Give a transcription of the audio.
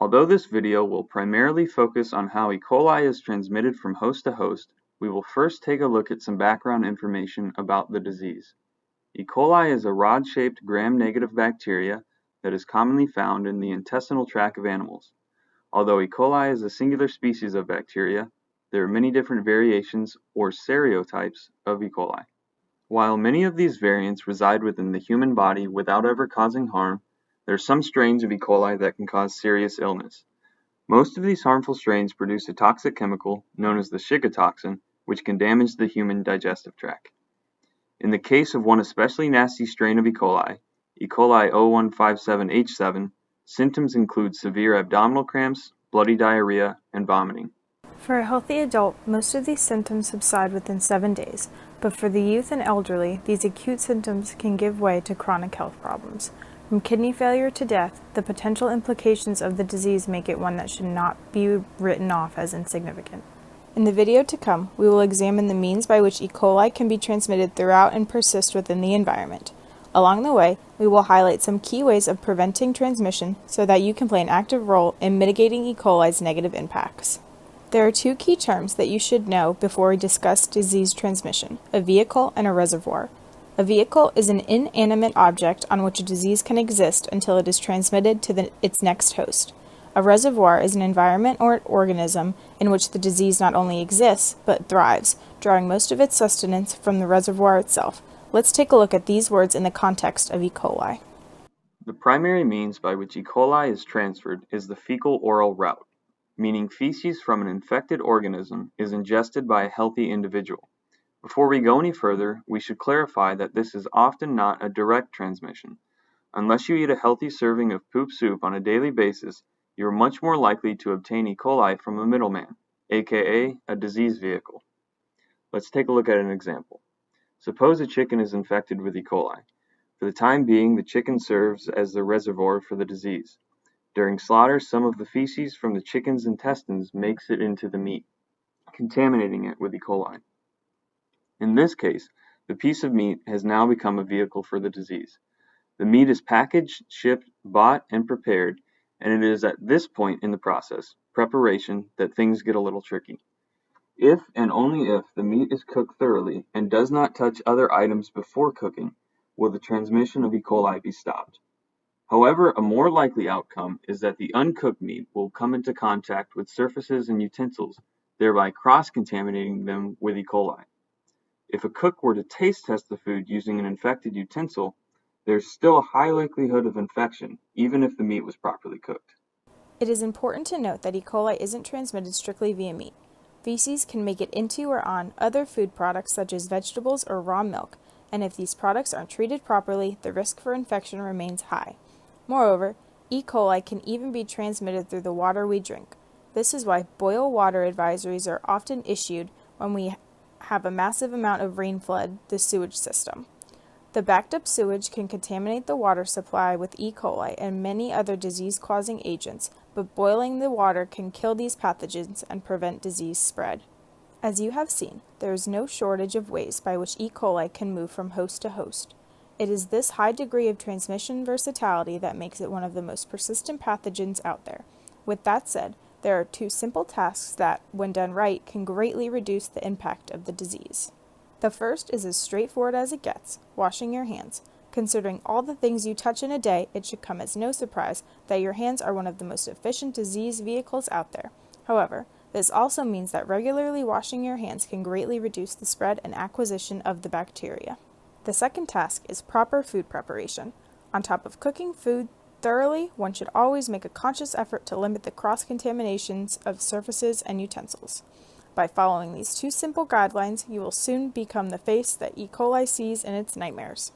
Although this video will primarily focus on how E. coli is transmitted from host to host, we will first take a look at some background information about the disease. E. coli is a rod-shaped gram-negative bacteria that is commonly found in the intestinal tract of animals. Although E. coli is a singular species of bacteria, there are many different variations or serotypes of E. coli. While many of these variants reside within the human body without ever causing harm, there are some strains of E. coli that can cause serious illness. Most of these harmful strains produce a toxic chemical known as the shigatoxin, which can damage the human digestive tract. In the case of one especially nasty strain of E. coli 0157H7, symptoms include severe abdominal cramps, bloody diarrhea, and vomiting. For a healthy adult, most of these symptoms subside within 7 days, but for the youth and elderly, these acute symptoms can give way to chronic health problems. From kidney failure to death, the potential implications of the disease make it one that should not be written off as insignificant. In the video to come, we will examine the means by which E. coli can be transmitted throughout and persist within the environment. Along the way, we will highlight some key ways of preventing transmission so that you can play an active role in mitigating E. coli's negative impacts. There are two key terms that you should know before we discuss disease transmission: a vehicle and a reservoir. A vehicle is an inanimate object on which a disease can exist until it is transmitted to its next host. A reservoir is an environment or organism in which the disease not only exists, but thrives, drawing most of its sustenance from the reservoir itself. Let's take a look at these words in the context of E. coli. The primary means by which E. coli is transferred is the fecal-oral route, meaning feces from an infected organism is ingested by a healthy individual. Before we go any further, we should clarify that this is often not a direct transmission. Unless you eat a healthy serving of poop soup on a daily basis, you are much more likely to obtain E. coli from a middleman, aka a disease vehicle. Let's take a look at an example. Suppose a chicken is infected with E. coli. For the time being, the chicken serves as the reservoir for the disease. During slaughter, some of the feces from the chicken's intestines makes it into the meat, contaminating it with E. coli. In this case, the piece of meat has now become a vehicle for the disease. The meat is packaged, shipped, bought, and prepared, and it is at this point in the process, preparation, that things get a little tricky. If and only if the meat is cooked thoroughly and does not touch other items before cooking, will the transmission of E. coli be stopped. However, a more likely outcome is that the uncooked meat will come into contact with surfaces and utensils, thereby cross-contaminating them with E. coli. If a cook were to taste test the food using an infected utensil, there's still a high likelihood of infection, even if the meat was properly cooked. It is important to note that E. coli isn't transmitted strictly via meat. Feces can make it into or on other food products such as vegetables or raw milk, and if these products aren't treated properly, the risk for infection remains high. Moreover, E. coli can even be transmitted through the water we drink. This is why boil water advisories are often issued when we have a massive amount of rain flood the sewage system. The backed up sewage can contaminate the water supply with E. coli and many other disease-causing agents, but boiling the water can kill these pathogens and prevent disease spread. As you have seen, there is no shortage of ways by which E. coli can move from host to host. It is this high degree of transmission versatility that makes it one of the most persistent pathogens out there. With that said, there are two simple tasks that, when done right, can greatly reduce the impact of the disease. The first is as straightforward as it gets: washing your hands. Considering all the things you touch in a day, it should come as no surprise that your hands are one of the most efficient disease vehicles out there. However, this also means that regularly washing your hands can greatly reduce the spread and acquisition of the bacteria. The second task is proper food preparation. On top of cooking food thoroughly, one should always make a conscious effort to limit the cross-contaminations of surfaces and utensils. By following these two simple guidelines, you will soon become the face that E. coli sees in its nightmares.